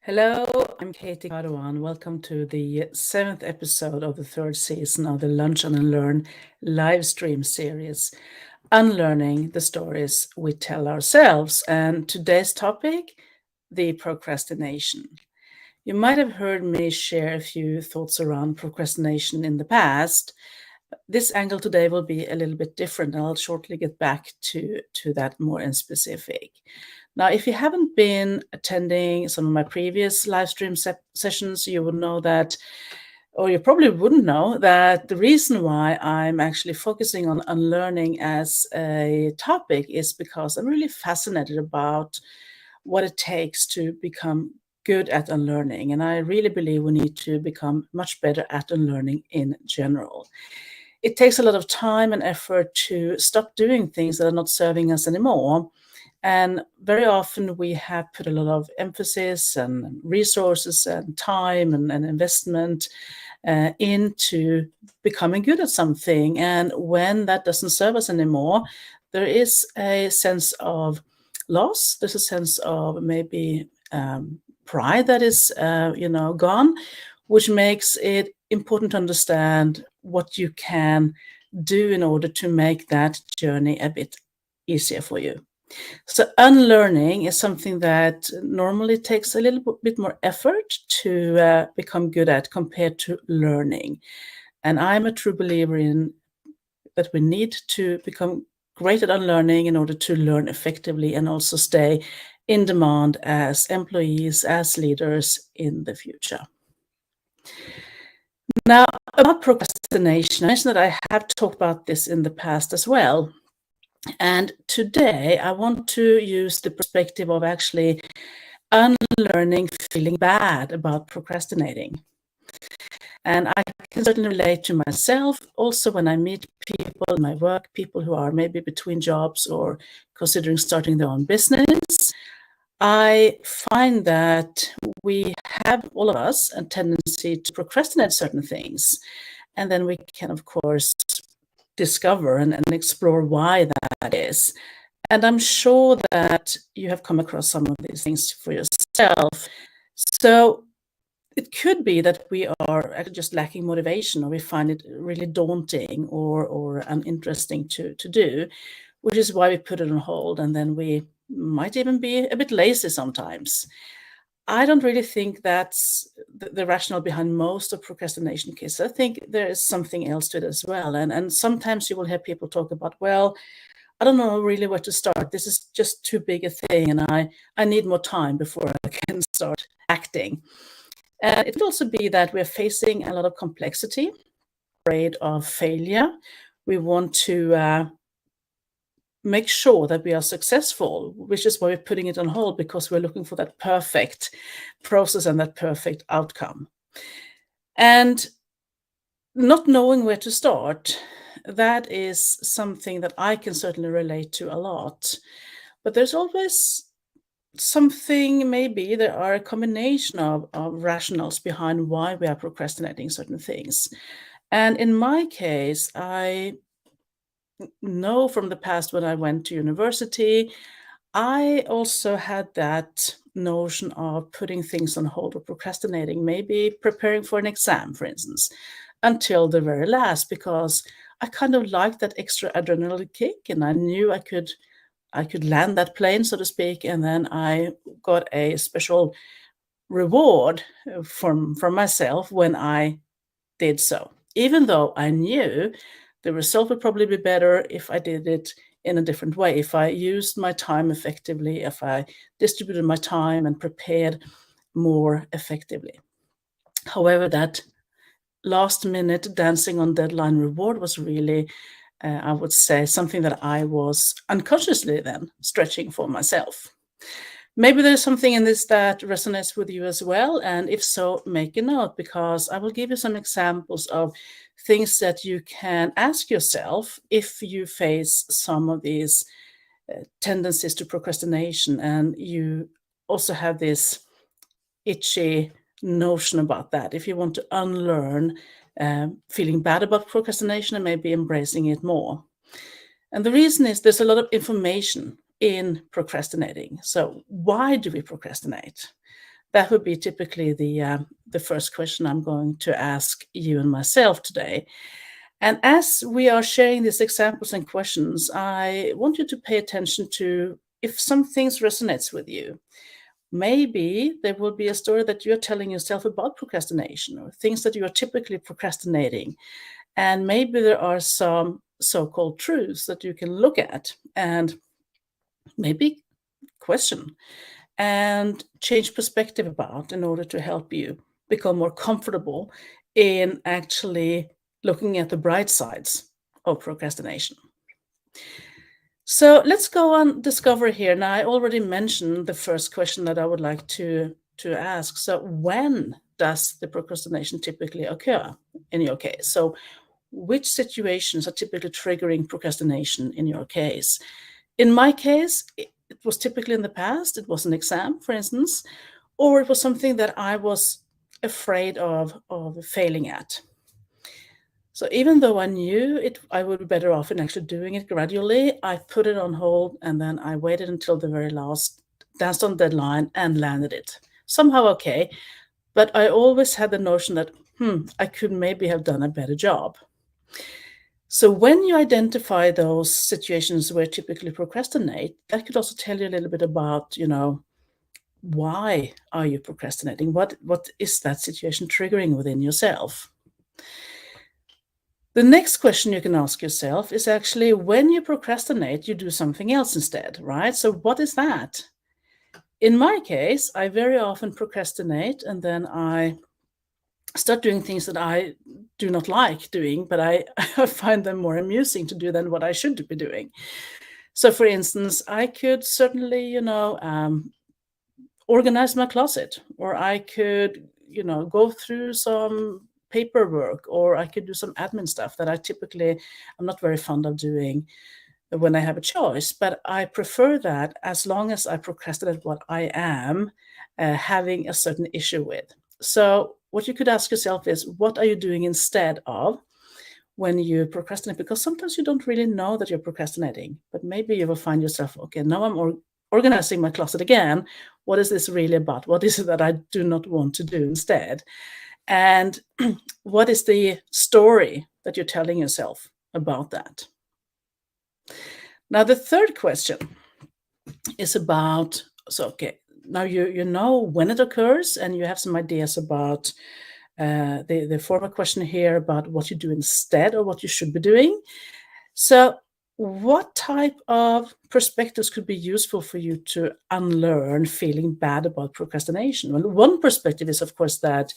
Hello, I'm Katie Cardoan. Welcome to the 7th episode of the 3rd season of the Lunch and Unlearn live stream series, Unlearning the Stories We Tell Ourselves. And today's topic, the procrastination. You might have heard me share a few thoughts around procrastination in the past. This angle today will be a little bit different, and I'll shortly get back to that more in specific. Now, if you haven't been attending some of my previous live stream sessions, you will know that, or you probably wouldn't know, that the reason why I'm actually focusing on unlearning as a topic is because I'm really fascinated about what it takes to become good at unlearning. And I really believe we need to become much better at unlearning in general. It takes a lot of time and effort to stop doing things that are not serving us anymore. And very often we have put a lot of emphasis and resources and time and investment into becoming good at something. And when that doesn't serve us anymore, there is a sense of loss. There's a sense of maybe pride that is, gone, which makes it important to understand what you can do in order to make that journey a bit easier for you. So unlearning is something that normally takes a little bit more effort to become good at compared to learning. And I'm a true believer in that we need to become great at unlearning in order to learn effectively and also stay in demand as employees, as leaders in the future. Now, about procrastination, I mentioned that I have talked about this in the past as well. And today I want to use the perspective of actually unlearning feeling bad about procrastinating. And I can certainly relate to myself also when I meet people in my work, people who are maybe between jobs or considering starting their own business. I find that we have, all of us, a tendency to procrastinate certain things. And then we can, of course, discover and explore why that is. And I'm sure that you have come across some of these things for yourself. So it could be that we are actually just lacking motivation, or we find it really daunting or uninteresting to do, which is why we put it on hold, and then we might even be a bit lazy sometimes. I don't really think that's the rationale behind most of procrastination cases. I think there is something else to it as well. And sometimes you will hear people talk about, well, I don't know really where to start. This is just too big a thing, and I need more time before I can start acting. It could also be that we're facing a lot of complexity, afraid of failure. We want to make sure that we are successful, which is why we're putting it on hold, because we're looking for that perfect process and that perfect outcome. And not knowing where to start, that is something that I can certainly relate to a lot. But there's always something, maybe there are a combination of rationales behind why we are procrastinating certain things. And in my case, I know from the past when I went to university, I also had that notion of putting things on hold or procrastinating, maybe preparing for an exam, for instance, until the very last, because I kind of liked that extra adrenaline kick, and I knew I could land that plane, so to speak, and then I got a special reward from myself when I did so, even though I knew the result would probably be better if I did it in a different way, if I used my time effectively, if I distributed my time and prepared more effectively. However, that last minute dancing on deadline reward was really, I would say, something that I was unconsciously then stretching for myself. Maybe there's something in this that resonates with you as well. And if so, make a note, because I will give you some examples of things that you can ask yourself if you face some of these tendencies to procrastination, and you also have this itchy notion about that. If you want to unlearn feeling bad about procrastination and maybe embracing it more. And the reason is there's a lot of information in procrastinating. So why do we procrastinate? That would be typically the first question I'm going to ask you and myself today. And as we are sharing these examples and questions, I want you to pay attention to if some things resonates with you. Maybe there will be a story that you're telling yourself about procrastination or things that you are typically procrastinating. And maybe there are some so-called truths that you can look at and maybe question and change perspective about in order to help you become more comfortable in actually looking at the bright sides of procrastination. So let's go on discover here. Now, I already mentioned the first question that I would like to ask. So when does the procrastination typically occur in your case? So which situations are typically triggering procrastination in your case? In my case, it was typically in the past. It was an exam, for instance, or it was something that I was afraid of failing at. So even though I knew I would be better off in actually doing it gradually, I put it on hold and then I waited until the very last, danced on deadline and landed it. Somehow okay, but I always had the notion that, I could maybe have done a better job. So when you identify those situations where typically procrastinate, that could also tell you a little bit about, why are you procrastinating? What is that situation triggering within yourself? The next question you can ask yourself is actually when you procrastinate, you do something else instead, right? So what is that? In my case, I very often procrastinate and then I start doing things that I do not like doing, but I find them more amusing to do than what I should be doing. So for instance, I could certainly, organize my closet, or I could, go through some paperwork, or I could do some admin stuff that I'm not very fond of doing when I have a choice, but I prefer that as long as I procrastinate what I am having a certain issue with. So what you could ask yourself is, what are you doing instead of when you procrastinate? Because sometimes you don't really know that you're procrastinating, but maybe you will find yourself, okay, now I'm organizing my closet again. What is this really about? What is it that I do not want to do instead? And what is the story that you're telling yourself about that? Now, the third question is about, now you know when it occurs and you have some ideas about the former question here about what you do instead or what you should be doing. So what type of perspectives could be useful for you to unlearn feeling bad about procrastination? Well, one perspective is, of course, that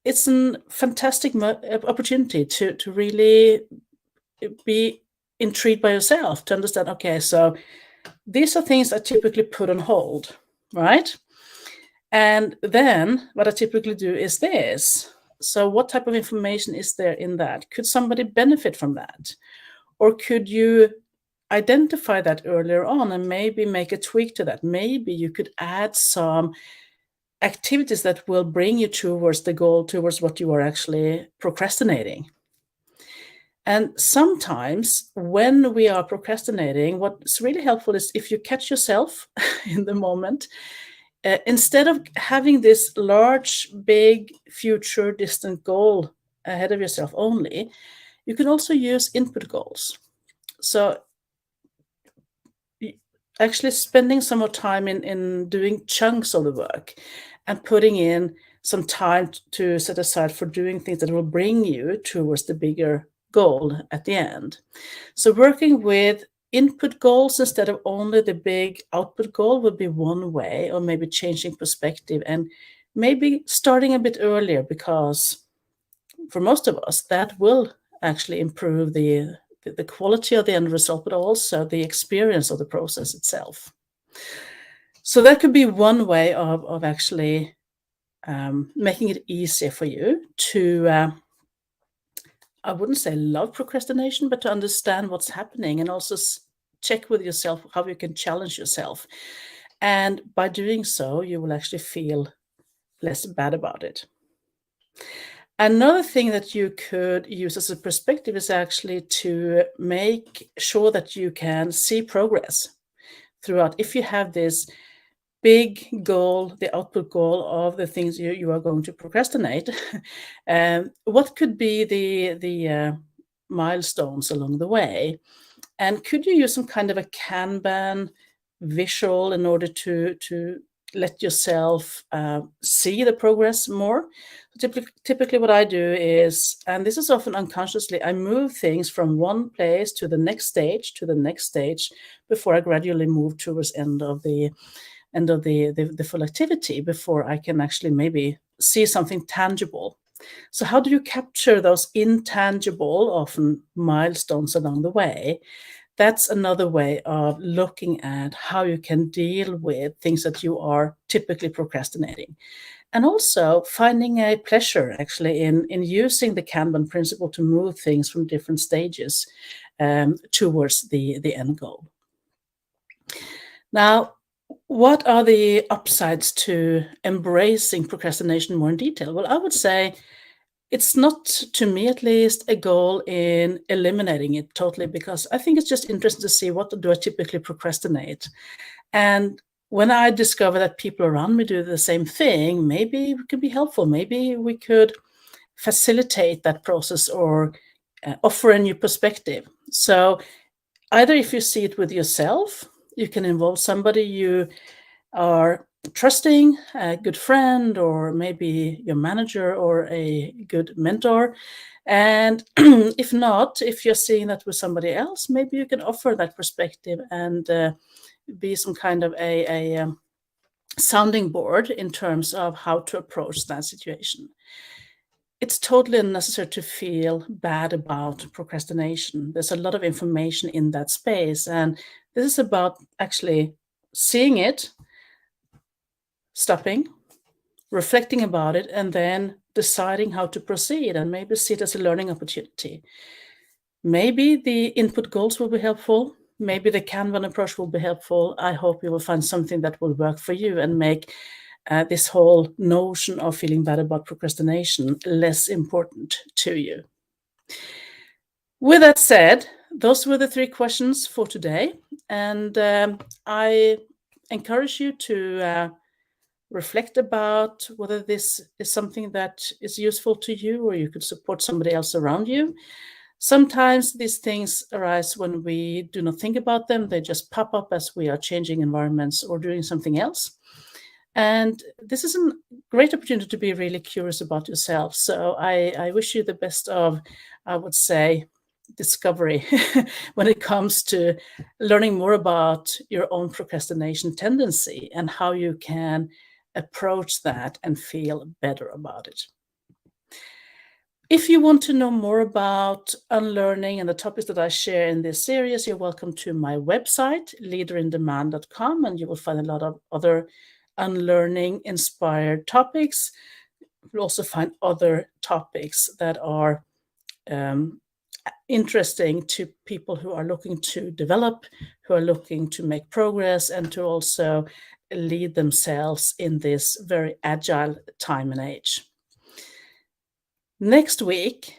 it's a fantastic opportunity to really be intrigued by yourself, to understand, okay, so these are things I typically put on hold, right? And then what I typically do is this. So what type of information is there in that? Could somebody benefit from that? Or could you identify that earlier on and maybe make a tweak to that? Maybe you could add some activities that will bring you towards the goal, towards what you are actually procrastinating. And sometimes when we are procrastinating, what's really helpful is if you catch yourself in the moment, instead of having this large, big, future distant goal ahead of yourself only, you can also use input goals. So actually spending some more time in doing chunks of the work and putting in some time to set aside for doing things that will bring you towards the bigger goal at the end. So working with input goals instead of only the big output goal would be one way, or maybe changing perspective and maybe starting a bit earlier, because for most of us, that will actually improve the quality of the end result, but also the experience of the process itself. So that could be one way of actually making it easier for you to, I wouldn't say love procrastination, but to understand what's happening and also check with yourself how you can challenge yourself. And by doing so, you will actually feel less bad about it. Another thing that you could use as a perspective is actually to make sure that you can see progress throughout. If you have this big goal, the output goal of the things you are going to procrastinate, what could be the milestones along the way? And could you use some kind of a Kanban visual in order to let yourself see the progress more? Typically what I do is, and this is often unconsciously, I move things from one place to the next stage before I gradually move towards end of the full activity, before I can actually maybe see something tangible. So how do you capture those intangible, often milestones along the way? That's another way of looking at how you can deal with things that you are typically procrastinating. And also finding a pleasure actually in using the Kanban principle to move things from different stages towards the end goal. Now, what are the upsides to embracing procrastination more in detail? Well, I would say it's not, to me at least, a goal in eliminating it totally, because I think it's just interesting to see what do I typically procrastinate. And when I discover that people around me do the same thing, maybe it could be helpful. Maybe we could facilitate that process or offer a new perspective. So either if you see it with yourself, you can involve somebody you are trusting, a good friend, or maybe your manager or a good mentor. And if not, if you're seeing that with somebody else, maybe you can offer that perspective and be some kind of a sounding board in terms of how to approach that situation. It's totally unnecessary to feel bad about procrastination. There's a lot of information in that space, and this is about actually seeing it, stopping, reflecting about it, and then deciding how to proceed, and maybe see it as a learning opportunity. Maybe the input goals will be helpful. Maybe the Kanban approach will be helpful. I hope you will find something that will work for you and make this whole notion of feeling bad about procrastination less important to you. With that said, those were the 3 questions for today. And I encourage you to reflect about whether this is something that is useful to you, or you could support somebody else around you. Sometimes these things arise when we do not think about them. They just pop up as we are changing environments or doing something else. And this is a great opportunity to be really curious about yourself. So I wish you the best of, I would say, discovery when it comes to learning more about your own procrastination tendency and how you can approach that and feel better about it. If you want to know more about unlearning and the topics that I share in this series, you're welcome to my website, leaderindemand.com, and you will find a lot of other unlearning inspired topics. You'll also find other topics that are interesting to people who are looking to develop, who are looking to make progress, and to also lead themselves in this very agile time and age. Next week,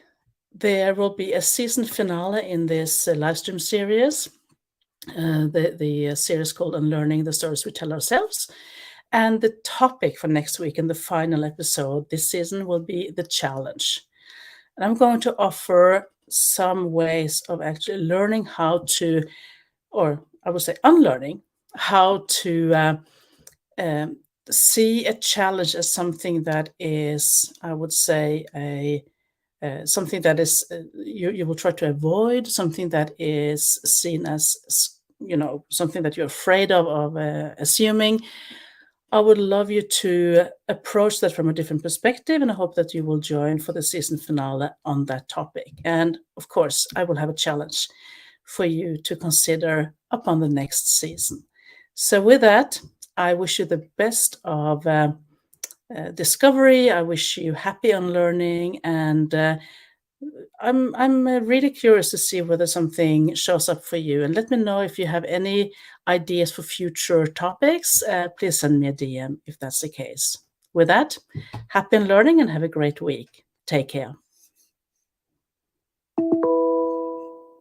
there will be a season finale in this live stream series, the series called Unlearning, the Stories We Tell Ourselves. And the topic for next week and the final episode this season will be the challenge. And I'm going to offer some ways of actually learning how to, or I would say unlearning, how to see a challenge as something that is, I would say, something that is you will try to avoid, something that is seen as, something that you're afraid of assuming. I would love you to approach that from a different perspective, and I hope that you will join for the season finale on that topic. And of course, I will have a challenge for you to consider upon the next season. So with that, I wish you the best of discovery. I wish you happy unlearning, and I'm really curious to see whether something shows up for you. And let me know if you have any ideas for future topics. Please send me a DM if that's the case. With that, happy unlearning and have a great week. Take care.